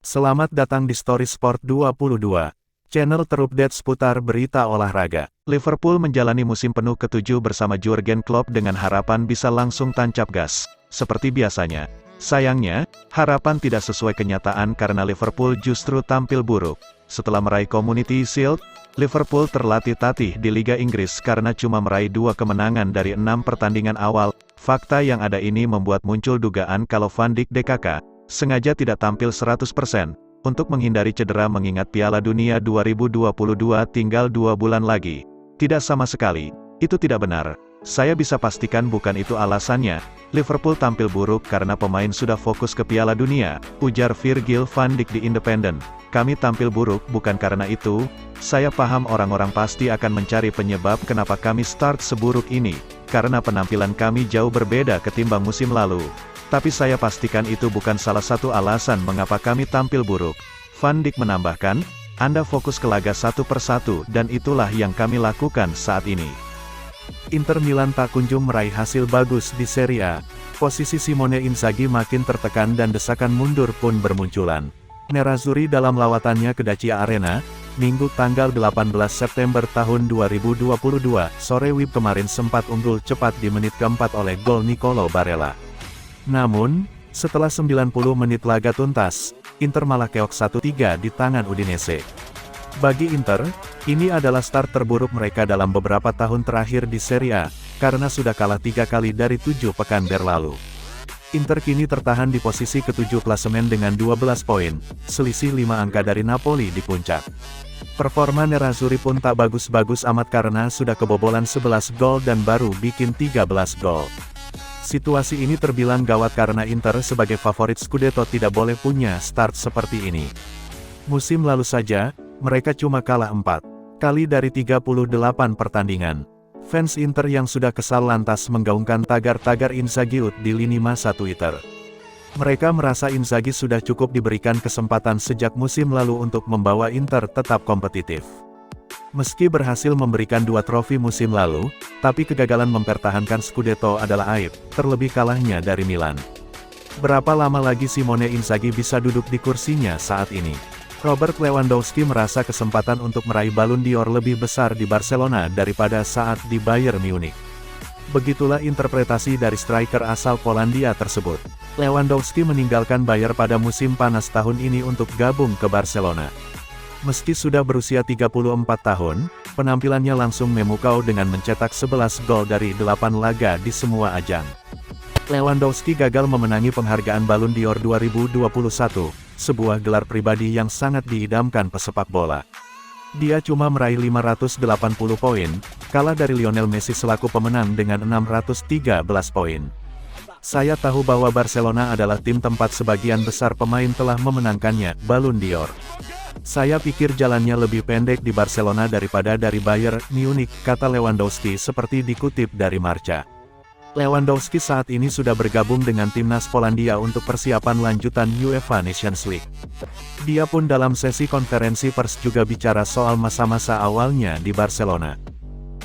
Selamat datang di Story Sport 22, channel terupdate seputar berita olahraga. Liverpool menjalani musim penuh ke-7 bersama Jurgen Klopp dengan harapan bisa langsung tancap gas. Seperti biasanya, sayangnya, harapan tidak sesuai kenyataan karena Liverpool justru tampil buruk. Setelah meraih Community Shield, Liverpool terlatih-tatih di Liga Inggris karena cuma meraih 2 kemenangan dari 6 pertandingan awal. Fakta yang ada ini membuat muncul dugaan kalau Van Dijk DKK sengaja tidak tampil 100% untuk menghindari cedera mengingat Piala Dunia 2022 tinggal 2 bulan lagi. Tidak sama sekali, itu tidak benar. Saya bisa pastikan bukan itu alasannya. Liverpool tampil buruk karena pemain sudah fokus ke Piala Dunia, ujar Virgil van Dijk di Independent. Kami tampil buruk bukan karena itu. Saya paham orang-orang pasti akan mencari penyebab kenapa kami start seburuk ini, karena penampilan kami jauh berbeda ketimbang musim lalu. Tapi saya pastikan itu bukan salah satu alasan mengapa kami tampil buruk. Van Dijk menambahkan, Anda fokus ke laga satu persatu dan itulah yang kami lakukan saat ini. Inter Milan tak kunjung meraih hasil bagus di Serie A. Posisi Simone Inzaghi makin tertekan dan desakan mundur pun bermunculan. Nerazzurri dalam lawatannya ke Dacia Arena, Minggu tanggal 18 September tahun 2022, sore WIB kemarin sempat unggul cepat di menit keempat oleh gol Nicolo Barella. Namun, setelah 90 menit laga tuntas, Inter malah keok 1-3 di tangan Udinese. Bagi Inter, ini adalah start terburuk mereka dalam beberapa tahun terakhir di Serie A, karena sudah kalah 3 kali dari 7 pekan berlalu. Inter kini tertahan di posisi ke-7 klasemen dengan 12 poin, selisih 5 angka dari Napoli di puncak. Performa Nerazzurri pun tak bagus-bagus amat karena sudah kebobolan 11 gol dan baru bikin 13 gol. Situasi ini terbilang gawat karena Inter sebagai favorit Scudetto tidak boleh punya start seperti ini. Musim lalu saja, mereka cuma kalah 4 kali dari 38 pertandingan. Fans Inter yang sudah kesal lantas menggaungkan tagar-tagar Inzaghi out di lini masa Twitter. Mereka merasa Inzaghi sudah cukup diberikan kesempatan sejak musim lalu untuk membawa Inter tetap kompetitif. Meski berhasil memberikan 2 trofi musim lalu, tapi kegagalan mempertahankan Scudetto adalah aib, terlebih kalahnya dari Milan. Berapa lama lagi Simone Inzaghi bisa duduk di kursinya saat ini? Robert Lewandowski merasa kesempatan untuk meraih Ballon d'Or lebih besar di Barcelona daripada saat di Bayern Munich. Begitulah interpretasi dari striker asal Polandia tersebut. Lewandowski meninggalkan Bayern pada musim panas tahun ini untuk gabung ke Barcelona. Meski sudah berusia 34 tahun, penampilannya langsung memukau dengan mencetak 11 gol dari 8 laga di semua ajang. Lewandowski gagal memenangi penghargaan Ballon d'Or 2021, sebuah gelar pribadi yang sangat diidamkan pesepak bola. Dia cuma meraih 580 poin, kalah dari Lionel Messi selaku pemenang dengan 613 poin. Saya tahu bahwa Barcelona adalah tim tempat sebagian besar pemain telah memenangkannya, Ballon d'Or. Saya pikir jalannya lebih pendek di Barcelona daripada dari Bayern Munich, kata Lewandowski seperti dikutip dari Marca. Lewandowski saat ini sudah bergabung dengan timnas Polandia untuk persiapan lanjutan UEFA Nations League. Dia pun dalam sesi konferensi pers juga bicara soal masa-masa awalnya di Barcelona.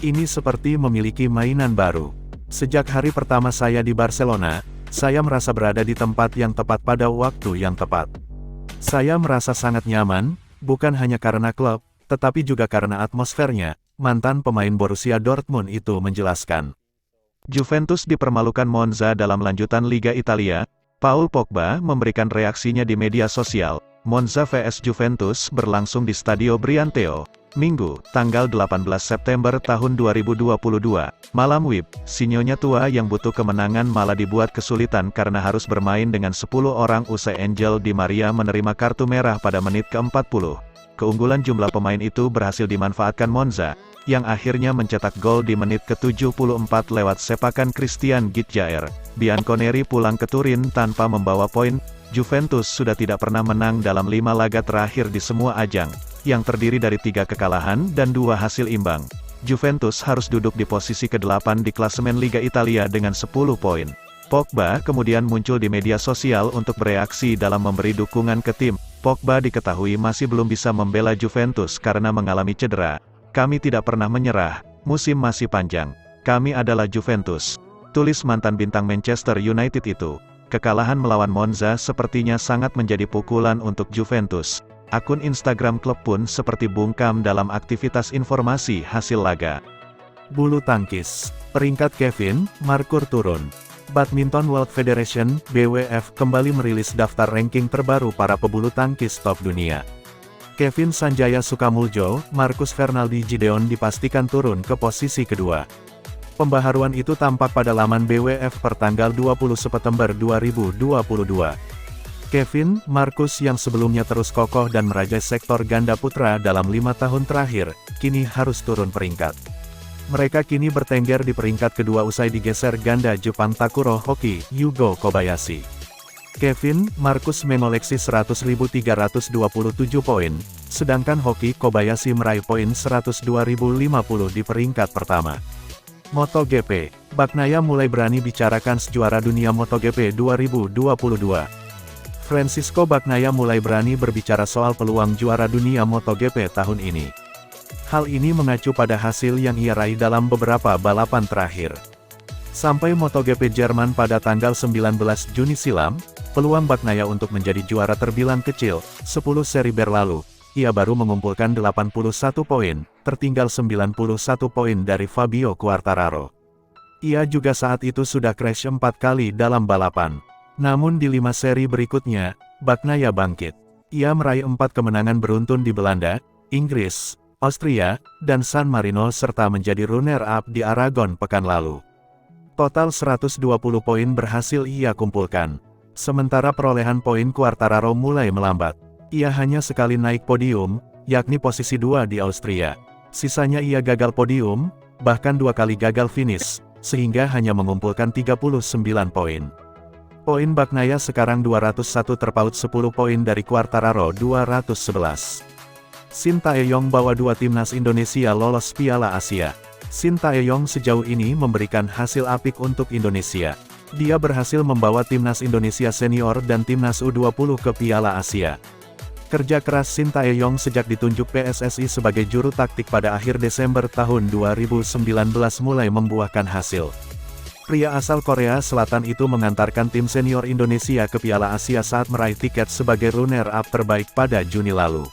Ini seperti memiliki mainan baru. Sejak hari pertama saya di Barcelona, saya merasa berada di tempat yang tepat pada waktu yang tepat. Saya merasa sangat nyaman, bukan hanya karena klub, tetapi juga karena atmosfernya, mantan pemain Borussia Dortmund itu menjelaskan. Juventus dipermalukan Monza dalam lanjutan Liga Italia. Paul Pogba memberikan reaksinya di media sosial. Monza vs Juventus berlangsung di Stadio Brianteo, Minggu, tanggal 18 September tahun 2022. Malam WIB, sinyonya tua yang butuh kemenangan malah dibuat kesulitan karena harus bermain dengan 10 orang usai Angel Di Maria menerima kartu merah pada menit ke-40. Keunggulan jumlah pemain itu berhasil dimanfaatkan Monza, yang akhirnya mencetak gol di menit ke-74 lewat sepakan Christian Gitjaer. Bianconeri pulang ke Turin tanpa membawa poin. Juventus sudah tidak pernah menang dalam 5 laga terakhir di semua ajang, yang terdiri dari 3 kekalahan dan 2 hasil imbang. Juventus harus duduk di posisi ke-8 di klasemen Liga Italia dengan 10 poin. Pogba kemudian muncul di media sosial untuk bereaksi dalam memberi dukungan ke tim. Pogba diketahui masih belum bisa membela Juventus karena mengalami cedera. Kami tidak pernah menyerah, musim masih panjang. Kami adalah Juventus, tulis mantan bintang Manchester United itu. Kekalahan melawan Monza sepertinya sangat menjadi pukulan untuk Juventus. Akun Instagram klub pun seperti bungkam dalam aktivitas informasi hasil laga. Bulu tangkis, peringkat Kevin Markur turun. Badminton World Federation (BWF) kembali merilis daftar ranking terbaru para pebulu tangkis top dunia. Kevin Sanjaya Sukamuljo, Marcus Fernaldi Gideon dipastikan turun ke posisi kedua. Pembaharuan itu tampak pada laman BWF pertanggal 20 September 2022. Kevin Marcus yang sebelumnya terus kokoh dan merajai sektor ganda putra dalam 5 tahun terakhir, kini harus turun peringkat. Mereka kini bertengger di peringkat kedua usai digeser ganda Jepang Takuro Hoki, Yugo Kobayashi. Kevin Marcus mengoleksi 100.327 poin, sedangkan Hoki Kobayashi meraih poin 102.050 di peringkat pertama. MotoGP, Bagnaia mulai berani bicarakan juara dunia MotoGP 2022. Francisco Bagnaia mulai berani berbicara soal peluang juara dunia MotoGP tahun ini. Hal ini mengacu pada hasil yang ia raih dalam beberapa balapan terakhir. Sampai MotoGP Jerman pada tanggal 19 Juni silam, peluang Bagnaia untuk menjadi juara terbilang kecil. 10 seri berlalu, ia baru mengumpulkan 81 poin, tertinggal 91 poin dari Fabio Quartararo. Ia juga saat itu sudah crash 4 kali dalam balapan. Namun di 5 seri berikutnya, Bagnaia bangkit. Ia meraih 4 kemenangan beruntun di Belanda, Inggris, Austria, dan San Marino serta menjadi runner-up di Aragon pekan lalu. Total 120 poin berhasil ia kumpulkan. Sementara perolehan poin Quartararo mulai melambat. Ia hanya sekali naik podium, yakni posisi 2 di Austria. Sisanya ia gagal podium, bahkan 2 kali gagal finish, sehingga hanya mengumpulkan 39 poin. Poin Bagnaia sekarang 201 terpaut 10 poin dari Quartararo 211. Shin Taeyong bawa 2 timnas Indonesia lolos Piala Asia. Shin Taeyong sejauh ini memberikan hasil apik untuk Indonesia. Dia berhasil membawa timnas Indonesia senior dan timnas U20 ke Piala Asia. Kerja keras Shin Taeyong sejak ditunjuk PSSI sebagai juru taktik pada akhir Desember tahun 2019 mulai membuahkan hasil. Pria asal Korea Selatan itu mengantarkan tim senior Indonesia ke Piala Asia saat meraih tiket sebagai runner-up terbaik pada Juni lalu.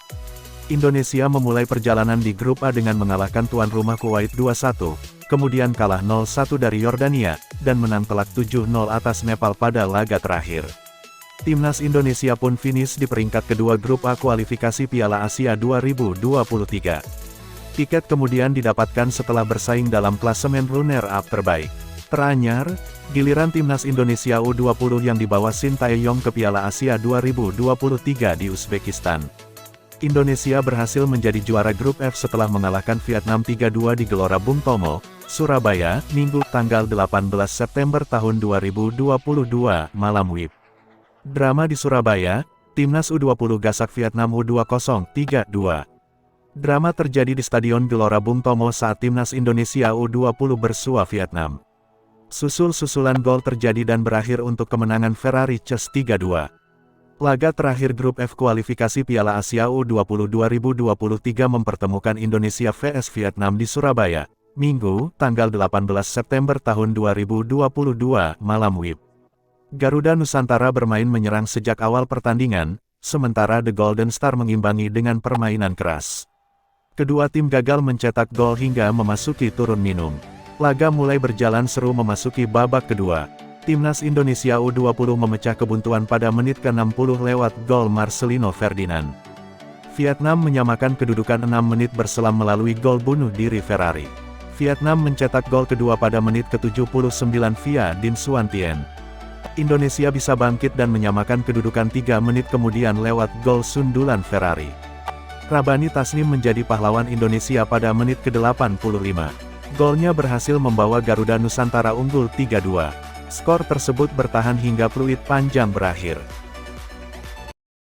Indonesia memulai perjalanan di grup A dengan mengalahkan tuan rumah Kuwait 2-1, kemudian kalah 0-1 dari Yordania, dan menang telak 7-0 atas Nepal pada laga terakhir. Timnas Indonesia pun finish di peringkat kedua grup A kualifikasi Piala Asia 2023. Tiket kemudian didapatkan setelah bersaing dalam klasemen runner-up terbaik. Teranyar, giliran timnas Indonesia U20 yang dibawa Shin Taeyong ke Piala Asia 2023 di Uzbekistan. Indonesia berhasil menjadi juara grup F setelah mengalahkan Vietnam 3-2 di Gelora Bung Tomo, Surabaya, Minggu, tanggal 18 September tahun 2022, malam WIB. Drama di Surabaya, timnas U20 gasak Vietnam U20 3-2. Drama terjadi di Stadion Gelora Bung Tomo saat timnas Indonesia U20 bersua Vietnam. Susul-susulan gol terjadi dan berakhir untuk kemenangan Ferrari Chess 3-2. Laga terakhir grup F kualifikasi Piala Asia U20 2023 mempertemukan Indonesia vs Vietnam di Surabaya, Minggu, tanggal 18 September tahun 2022, malam WIB. Garuda Nusantara bermain menyerang sejak awal pertandingan, sementara The Golden Star mengimbangi dengan permainan keras. Kedua tim gagal mencetak gol hingga memasuki turun minum. Laga mulai berjalan seru memasuki babak kedua. Timnas Indonesia U20 memecah kebuntuan pada menit ke-60 lewat gol Marcelino Ferdinand. Vietnam menyamakan kedudukan 6 menit berselang melalui gol bunuh diri Ferrari. Vietnam mencetak gol kedua pada menit ke-79 via Din Xuan Tien. Indonesia bisa bangkit dan menyamakan kedudukan 3 menit kemudian lewat gol sundulan Ferrari. Rabani Tasnim menjadi pahlawan Indonesia pada menit ke-85. Golnya berhasil membawa Garuda Nusantara unggul 3-2. Skor tersebut bertahan hingga peluit panjang berakhir.